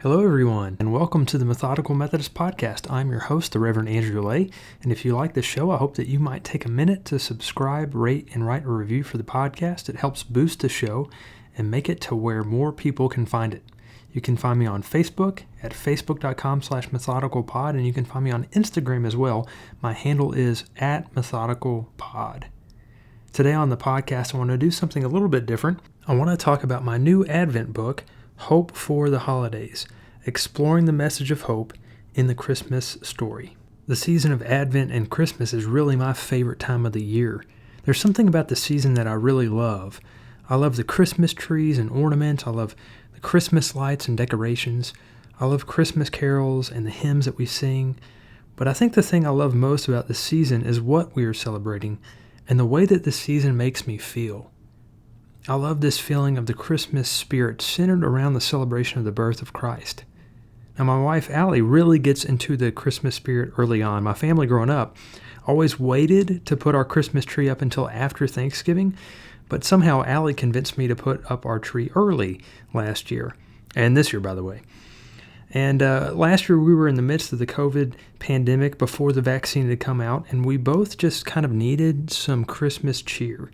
Hello, everyone, and welcome to the Methodical Methodist Podcast. I'm your host, the Reverend Andrew Lay, and if you like the show, I hope that you might take a minute to subscribe, rate, and write a review for the podcast. It helps boost the show and make it to where more people can find it. You can find me on Facebook at facebook.com/methodicalpod, and you can find me on Instagram as well. My handle is @methodicalpod. Today on the podcast, I want to do something a little bit different. I want to talk about my new Advent book, Hope for the Holidays, exploring the message of hope in the Christmas story. The season of Advent and Christmas is really my favorite time of the year. There's something about the season that I really love. I love the Christmas trees and ornaments. I love the Christmas lights and decorations. I love Christmas carols and the hymns that we sing. But I think the thing I love most about this season is what we are celebrating and the way that this season makes me feel. I love this feeling of the Christmas spirit centered around the celebration of the birth of Christ. Now, my wife, Allie, really gets into the Christmas spirit early on. My family growing up always waited to put our Christmas tree up until after Thanksgiving, but somehow Allie convinced me to put up our tree early last year, and this year, by the way. And last year, we were in the midst of the COVID pandemic before the vaccine had come out, and we both just kind of needed some Christmas cheer.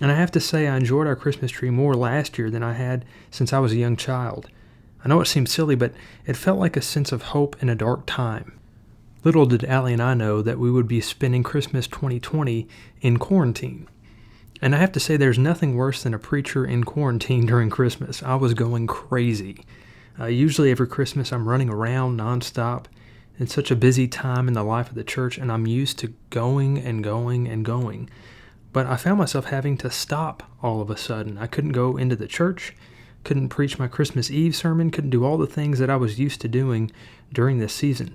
And I have to say I enjoyed our Christmas tree more last year than I had since I was a young child. I know it seems silly, but it felt like a sense of hope in a dark time. Little did Allie and I know that we would be spending Christmas 2020 in quarantine. And I have to say there's nothing worse than a preacher in quarantine during Christmas. I was going crazy. Usually every Christmas I'm running around nonstop. It's such a busy time in the life of the church, and I'm used to going and going and going. But I found myself having to stop all of a sudden. I couldn't go into the church, couldn't preach my Christmas Eve sermon, couldn't do all the things that I was used to doing during this season.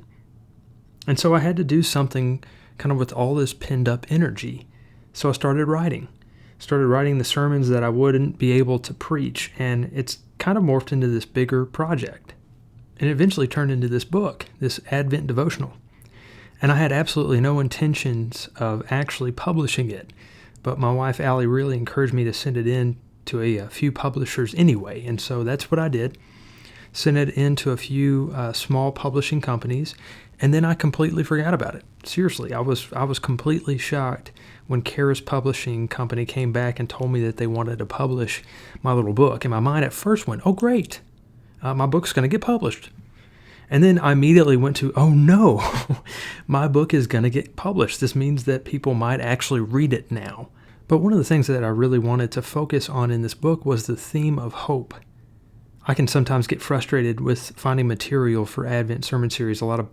And so I had to do something kind of with all this pinned up energy. So I started writing the sermons that I wouldn't be able to preach, and it's kind of morphed into this bigger project. And it eventually turned into this book, this Advent devotional. And I had absolutely no intentions of actually publishing it. But my wife, Allie, really encouraged me to send it in to a few publishers anyway. And so that's what I did. Sent it into a few small publishing companies. And then I completely forgot about it. Seriously, I was completely shocked when Karis Publishing Company came back and told me that they wanted to publish my little book. And my mind at first went, oh, great. My book's going to get published. And then I immediately went to, oh no, my book is going to get published. This means that people might actually read it now. But one of the things that I really wanted to focus on in this book was the theme of hope. I can sometimes get frustrated with finding material for Advent sermon series. A lot of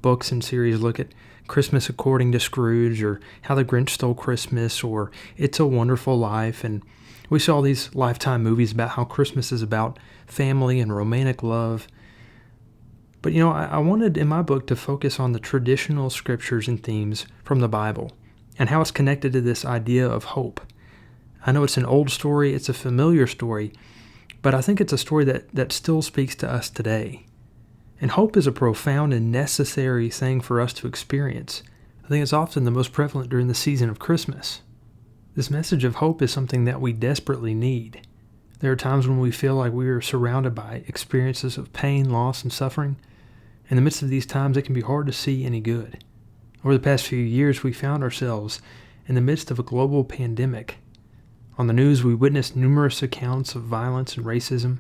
books and series look at Christmas According to Scrooge, or How the Grinch Stole Christmas, or It's a Wonderful Life. And we saw these Lifetime movies about how Christmas is about family and romantic love. But I wanted in my book to focus on the traditional scriptures and themes from the Bible and how it's connected to this idea of hope. I know it's an old story, it's a familiar story, but I think it's a story that still speaks to us today. And hope is a profound and necessary thing for us to experience. I think it's often the most prevalent during the season of Christmas. This message of hope is something that we desperately need. There are times when we feel like we are surrounded by experiences of pain, loss, and suffering. In the midst of these times, it can be hard to see any good. Over the past few years, we found ourselves in the midst of a global pandemic. On the news, we witnessed numerous accounts of violence and racism.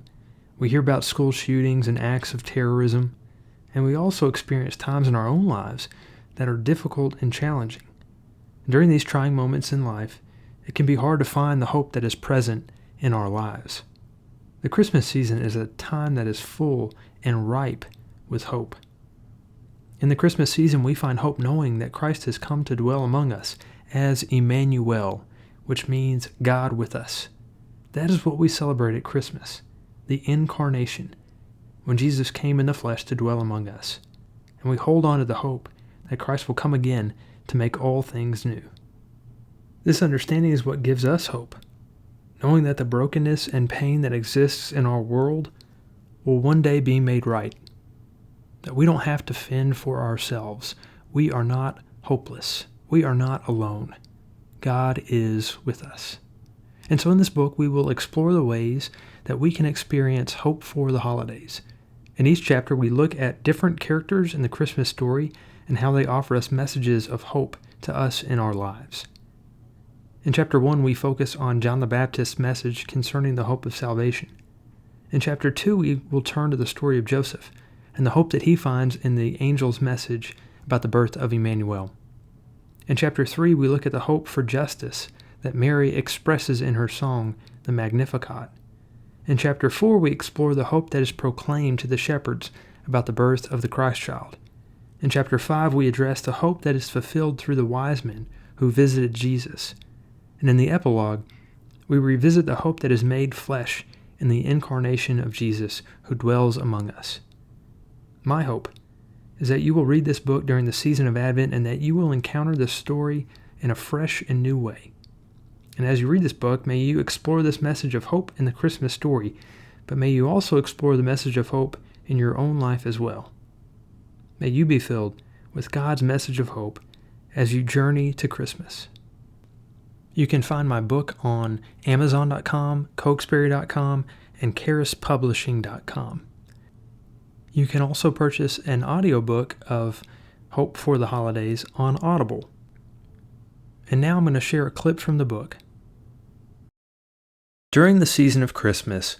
We hear about school shootings and acts of terrorism. And we also experience times in our own lives that are difficult and challenging. During these trying moments in life, it can be hard to find the hope that is present in our lives. The Christmas season is a time that is full and ripe with hope. In the Christmas season, we find hope knowing that Christ has come to dwell among us as Emmanuel, which means God with us. That is what we celebrate at Christmas, the incarnation, when Jesus came in the flesh to dwell among us. And we hold on to the hope that Christ will come again to make all things new. This understanding is what gives us hope, knowing that the brokenness and pain that exists in our world will one day be made right. That we don't have to fend for ourselves. We are not hopeless. We are not alone. God is with us. And so in this book, we will explore the ways that we can experience hope for the holidays In each chapter, we look at different characters in the Christmas story and how they offer us messages of hope to us in our lives. In chapter 1, we focus on John the Baptist's message concerning the hope of salvation. In chapter 2, we will turn to the story of Joseph and the hope that he finds in the angel's message about the birth of Emmanuel. In chapter 3, we look at the hope for justice that Mary expresses in her song, the Magnificat. In chapter 4, we explore the hope that is proclaimed to the shepherds about the birth of the Christ child. In chapter 5, we address the hope that is fulfilled through the wise men who visited Jesus. And in the epilogue, we revisit the hope that is made flesh in the incarnation of Jesus who dwells among us. My hope is that you will read this book during the season of Advent and that you will encounter this story in a fresh and new way. And as you read this book, may you explore this message of hope in the Christmas story, but may you also explore the message of hope in your own life as well. May you be filled with God's message of hope as you journey to Christmas. You can find my book on Amazon.com, Cokesbury.com, and CarisPublishing.com. You can also purchase an audiobook of Hope for the Holidays on Audible. And now I'm going to share a clip from the book. During the season of Christmas,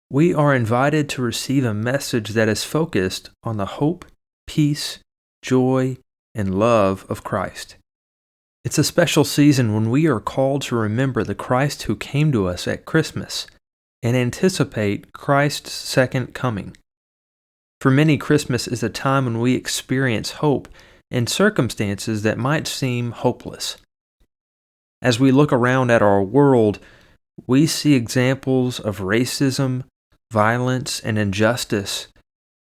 we are invited to receive a message that is focused on the hope, peace, joy, and love of Christ. It's a special season when we are called to remember the Christ who came to us at Christmas and anticipate Christ's second coming. For many, Christmas is a time when we experience hope in circumstances that might seem hopeless. As we look around at our world, we see examples of racism, violence, and injustice,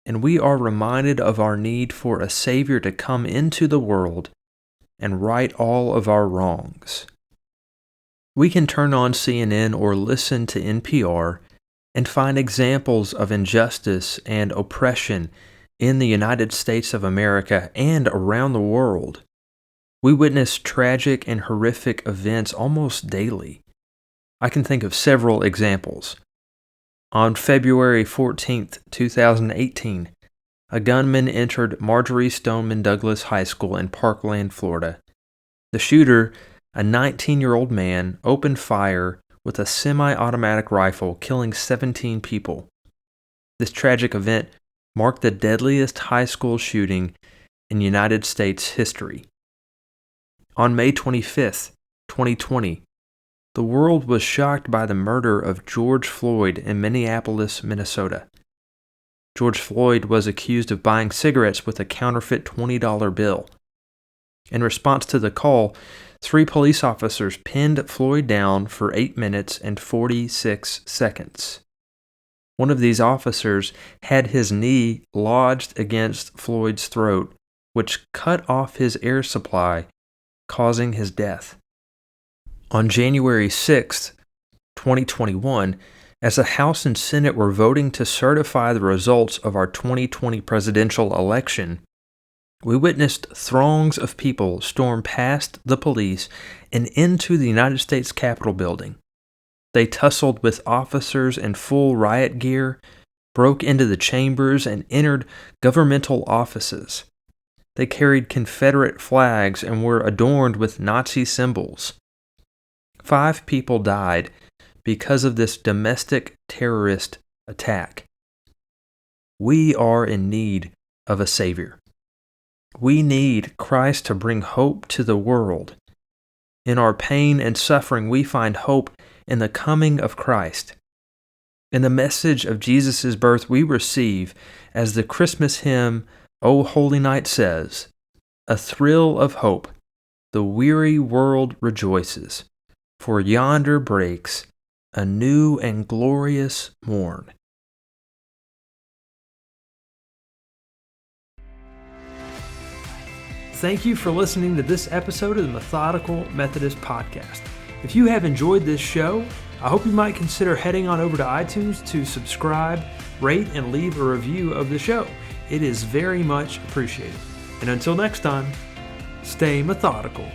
and we are reminded of our need for a Savior to come into the world and right all of our wrongs. We can turn on CNN or listen to NPR and find examples of injustice and oppression in the United States of America and around the world. We witness tragic and horrific events almost daily. I can think of several examples. On February 14, 2018, a gunman entered Marjory Stoneman Douglas High School in Parkland, Florida. The shooter, a 19-year-old man, opened fire with a semi-automatic rifle, killing 17 people. This tragic event marked the deadliest high school shooting in United States history. On May 25, 2020, the world was shocked by the murder of George Floyd in Minneapolis, Minnesota. George Floyd was accused of buying cigarettes with a counterfeit $20 bill. In response to the call, 3 police officers pinned Floyd down for 8 minutes and 46 seconds. One of these officers had his knee lodged against Floyd's throat, which cut off his air supply, causing his death. On January 6, 2021, as the House and Senate were voting to certify the results of our 2020 presidential election, we witnessed throngs of people storm past the police and into the United States Capitol building. They tussled with officers in full riot gear, broke into the chambers, and entered governmental offices. They carried Confederate flags and were adorned with Nazi symbols. 5 people died because of this domestic terrorist attack. We are in need of a Savior. We need Christ to bring hope to the world. In our pain and suffering, we find hope in the coming of Christ. In the message of Jesus' birth, we receive, as the Christmas hymn, O Holy Night says, a thrill of hope. The weary world rejoices, for yonder breaks a new and glorious morn. Thank you for listening to this episode of the Methodical Methodist Podcast. If you have enjoyed this show, I hope you might consider heading on over to iTunes to subscribe, rate, and leave a review of the show. It is very much appreciated. And until next time, stay methodical.